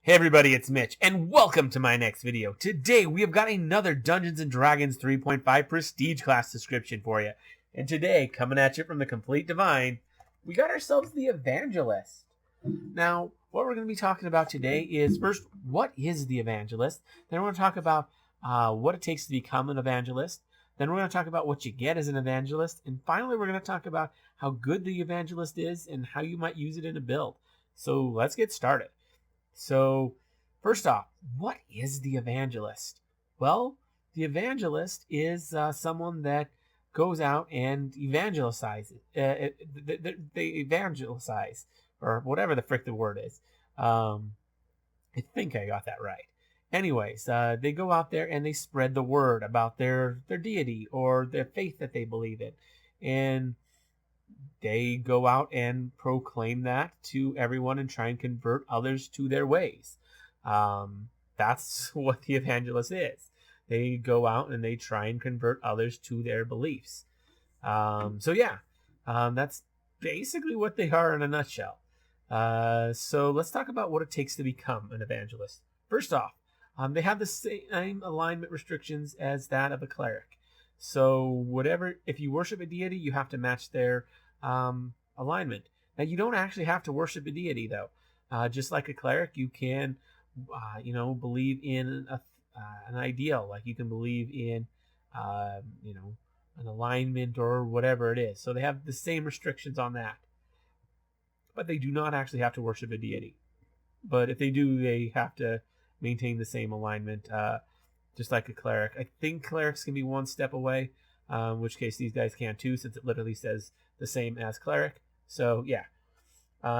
Hey everybody, it's Mitch, and welcome to my next video. Today we have got another Dungeons & Dragons 3.5 Prestige Class description for you. And today, coming at you from the Complete Divine, we got ourselves the Evangelist. Now, what we're going to be talking about today is, first, what is the Evangelist? Then we're going to talk about what it takes to become an Evangelist. Then we're going to talk about what you get as an Evangelist. And finally, we're going to talk about how good the Evangelist is and how you might use it in a build. So let's get started. So, first off, what is the evangelist? Well, the evangelist is someone that goes out and evangelizes. They evangelize, or whatever the frick the word is. I think I got that right. Anyways, they go out there and they spread the word about their deity or their faith that they believe in. And they go out and proclaim that to everyone and try and convert others to their ways. That's what the evangelist is. They go out and they try and convert others to their beliefs. That's basically what they are in a nutshell. So let's talk about what it takes to become an evangelist. First off, they have the same alignment restrictions as that of a cleric. So if you worship a deity, you have to match their alignment. Now, you don't actually have to worship a deity, though. Just like a cleric, you can, believe in an ideal. Like you can believe in, an alignment or whatever it is. So they have the same restrictions on that. But they do not actually have to worship a deity. But if they do, they have to maintain the same alignment, just like a cleric. I think clerics can be one step away, in which case these guys can too, since it literally says the same as cleric. So yeah.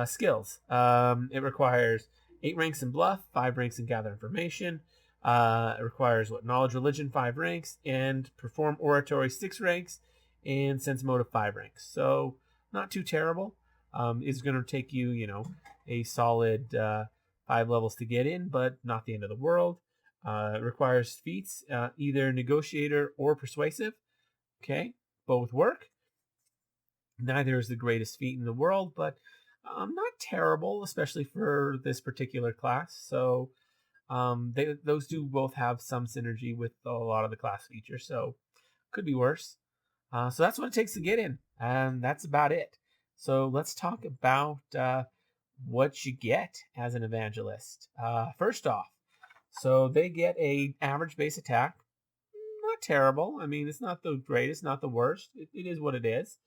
Skills. It requires 8 ranks in bluff, 5 ranks in gather information. It requires knowledge religion 5 ranks, and perform oratory 6 ranks, and sense motive 5 ranks. So not too terrible. It's going to take you, a solid 5 levels to get in, but not the end of the world. It requires feats, either negotiator or persuasive. Okay, both work. Neither is the greatest feat in the world, but not terrible, especially for this particular class. So those do both have some synergy with a lot of the class features, so could be worse. So that's what it takes to get in, and that's about it. So let's talk about what you get as an evangelist. First off, so they get a average base attack. Not terrible. I mean, it's not the greatest, not the worst. It is what it is.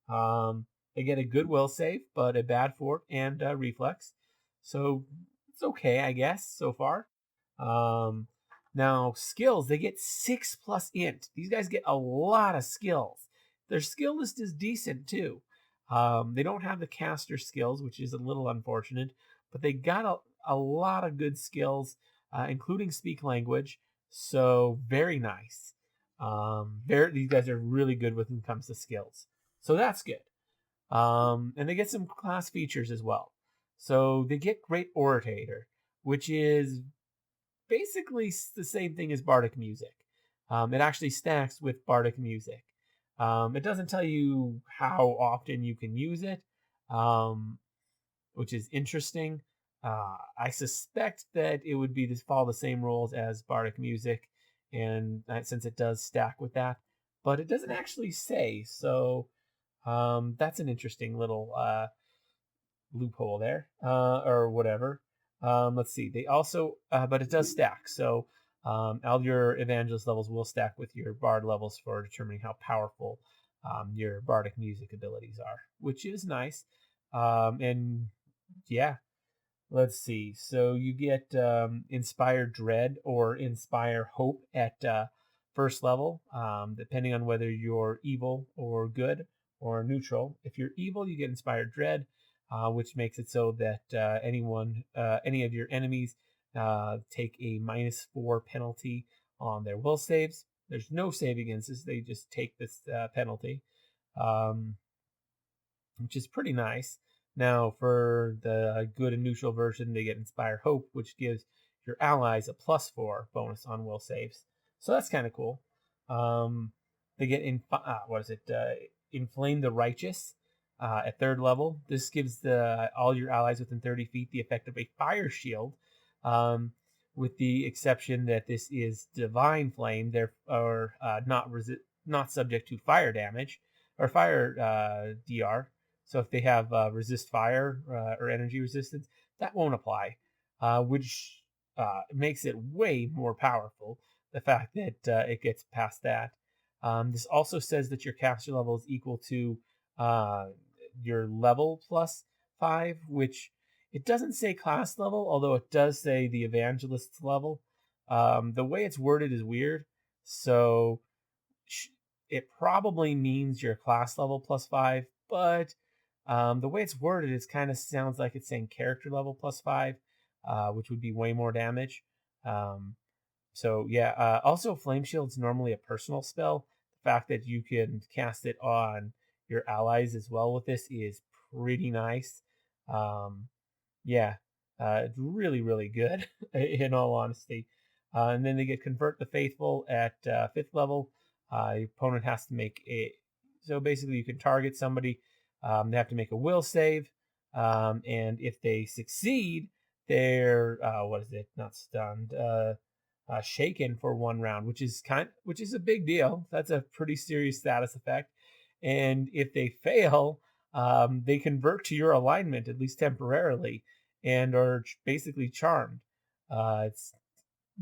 They get a good will save, but a bad fort and reflex. So it's okay, I guess, so far. Now, skills, they get 6 plus int. These guys get a lot of skills. Their skill list is decent, too. They don't have the caster skills, which is a little unfortunate, but they got a lot of good skills, including speak language. So very nice. These guys are really good when it comes to skills. So that's good. And they get some class features as well. So they get Great Orator, which is basically the same thing as Bardic Music. It actually stacks with Bardic Music. It doesn't tell you how often you can use it, which is interesting. I suspect that it would follow the same rules as Bardic Music, and since it does stack with that, but it doesn't actually say. So that's an interesting little loophole there, or whatever. Let's see. They also, but it does stack. So all your evangelist levels will stack with your bard levels for determining how powerful your bardic music abilities are, which is nice. And yeah, let's see. So you get Inspire Dread or Inspire Hope at first level, depending on whether you're evil or good or neutral. If you're evil, you get Inspired Dread, which makes it so that any of your enemies take a -4 penalty on their will saves. There's no save against this. They just take this penalty, which is pretty nice. Now, for the good and neutral version, they get Inspire Hope, which gives your allies a +4 bonus on will saves. So that's kind of cool. They get Inflame the Righteous at 3rd level. This gives all your allies within 30 feet the effect of a fire shield with the exception that this is divine flame, therefore not subject to fire damage or fire DR. So if they have resist fire or energy resistance, that won't apply, which makes it way more powerful. The fact that it gets past that. This also says that your caster level is equal to uh, your level plus 5, which it doesn't say class level, although it does say the evangelist's level. The way it's worded is weird, so it probably means your class level plus 5, but the way it's worded, it kind of sounds like it's saying character level plus 5, which would be way more damage. Um, so yeah, also Flame Shield's normally a personal spell. The fact that you can cast it on your allies as well with this is pretty nice. Um, yeah, it's really, really good in all honesty. And then they get Convert the Faithful at 5th level. The opponent has to make a. So basically, you can target somebody. They have to make a will save. And if they succeed, they're, what is it? Not stunned. Shaken for 1 round, which is a big deal. That's a pretty serious status effect. And if they fail, they convert to your alignment, at least temporarily, and are basically charmed. It's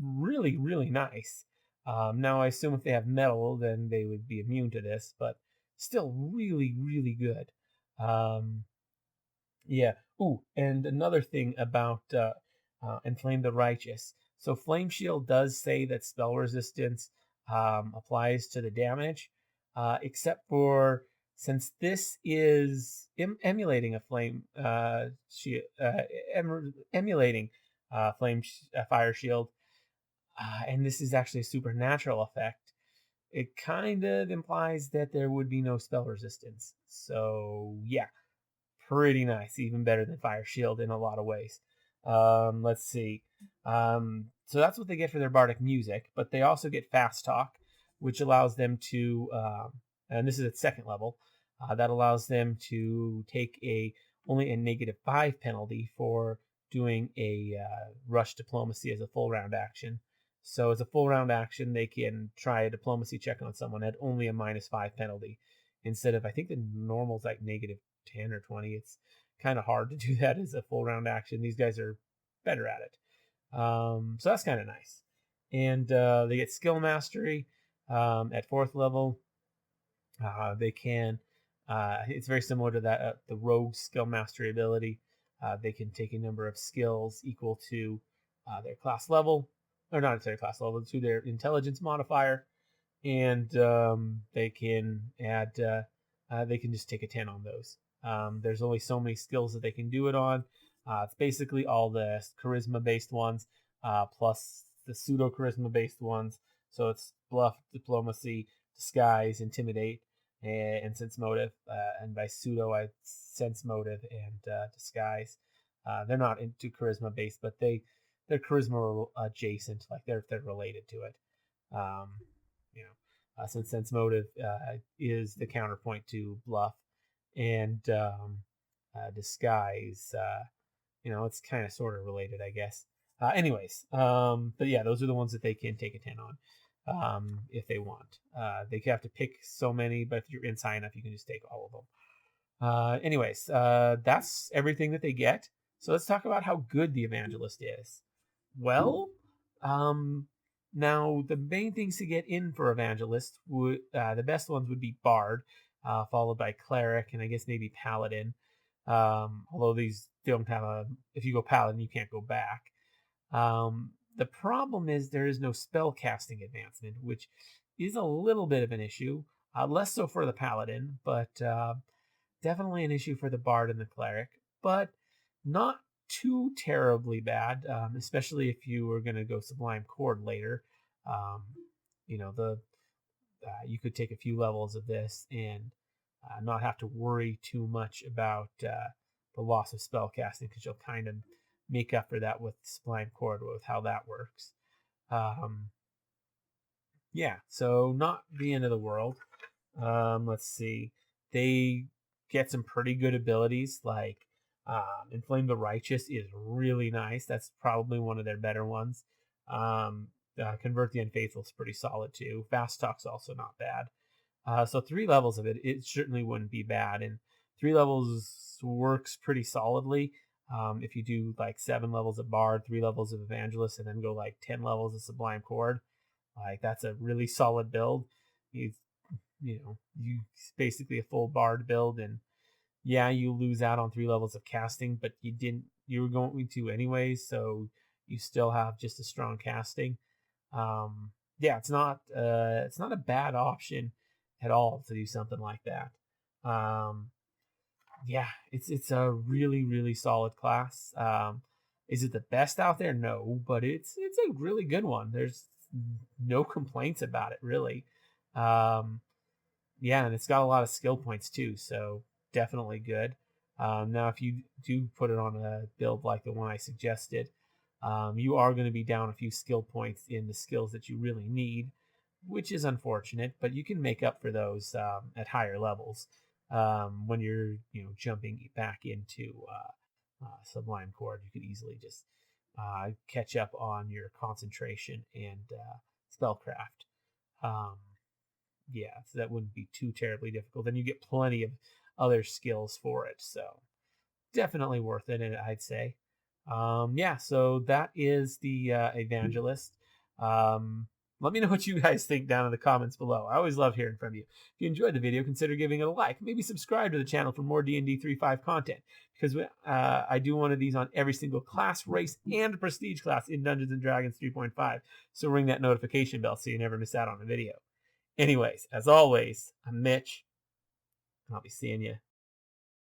really, really nice. Now, I assume if they have metal, then they would be immune to this, but still really, really good. Yeah. Ooh, and another thing about Enflame the Righteous. So Flame Shield does say that spell resistance applies to the damage, except for since this is emulating a flame emulating fire shield, and this is actually a supernatural effect. It kind of implies that there would be no spell resistance. So yeah, pretty nice, even better than Fire Shield in a lot of ways. Let's see. So that's what they get for their bardic music, but they also get Fast Talk, which allows them to, and this is at 2nd level, that allows them to take only a -5 penalty for doing a rush diplomacy as a full round action. So as a full round action, they can try a diplomacy check on someone at only a -5 penalty instead of, I think the normal is like -10 or 20. It's kind of hard to do that as a full round action. These guys are better at it. So that's kind of nice. And they get skill mastery at 4th level. They can, it's very similar to that, the rogue skill mastery ability. They can take a number of skills equal to their class level, or not their class level, to their intelligence modifier, and they can add they can just take a 10 on those. There's only so many skills that they can do it on. It's basically all the charisma based ones plus the pseudo charisma based ones. So it's bluff, diplomacy, disguise, intimidate, and sense motive. And by pseudo, I sense motive and disguise. They're not into charisma based, but they're charisma adjacent, like they're related to it. Um, you know, since sense motive is the counterpoint to bluff and disguise. It's kind of sort of related, I guess. But yeah, those are the ones that they can take a 10 on if they want. They have to pick so many, but if you're inside enough, you can just take all of them. That's everything that they get. So let's talk about how good the evangelist is. Well, now the main things to get in for evangelist would the best ones would be bard, followed by cleric, and I guess maybe paladin. Although these don't have if you go paladin, you can't go back. The problem is there is no spell casting advancement, which is a little bit of an issue. Less so for the paladin, but definitely an issue for the bard and the cleric. But not too terribly bad, especially if you were going to go Sublime Chord later. Um, you could take a few levels of this and not have to worry too much about the loss of spell casting, because you'll kind of make up for that with Sublime Chord, with how that works. So not the end of the world. Let's see. They get some pretty good abilities like Inflame the Righteous is really nice. That's probably one of their better ones. Convert the Unfaithful is pretty solid too. Fast Talk's also not bad. So 3 levels of it certainly wouldn't be bad. And 3 levels works pretty solidly. If you do like 7 levels of Bard, 3 levels of Evangelist, and then go like 10 levels of Sublime Chord, like that's a really solid build. You you basically a full Bard build, and yeah, you lose out on 3 levels of casting, but you were going to anyways, so you still have just a strong casting. Yeah, it's not a bad option at all to do something like that. Um, yeah, it's a really really solid class. Is it the best out there? No, but it's a really good one. There's no complaints about it really. Um, yeah, and it's got a lot of skill points too, so definitely good. Now, if you do put it on a build like the one I suggested, you are going to be down a few skill points in the skills that you really need, which is unfortunate. But you can make up for those at higher levels when you're jumping back into Sublime Chord. You could easily just catch up on your concentration and spellcraft. Um, yeah, so that wouldn't be too terribly difficult. Then you get plenty of other skills for it. So definitely worth it, I'd say. Yeah, so that is the Evangelist. Let me know what you guys think down in the comments below. I always love hearing from you. If you enjoyed the video, consider giving it a like. Maybe subscribe to the channel for more D&D 3.5 content, because I do one of these on every single class, race, and prestige class in Dungeons & Dragons 3.5. So ring that notification bell so you never miss out on a video. Anyways, as always, I'm Mitch, and I'll be seeing you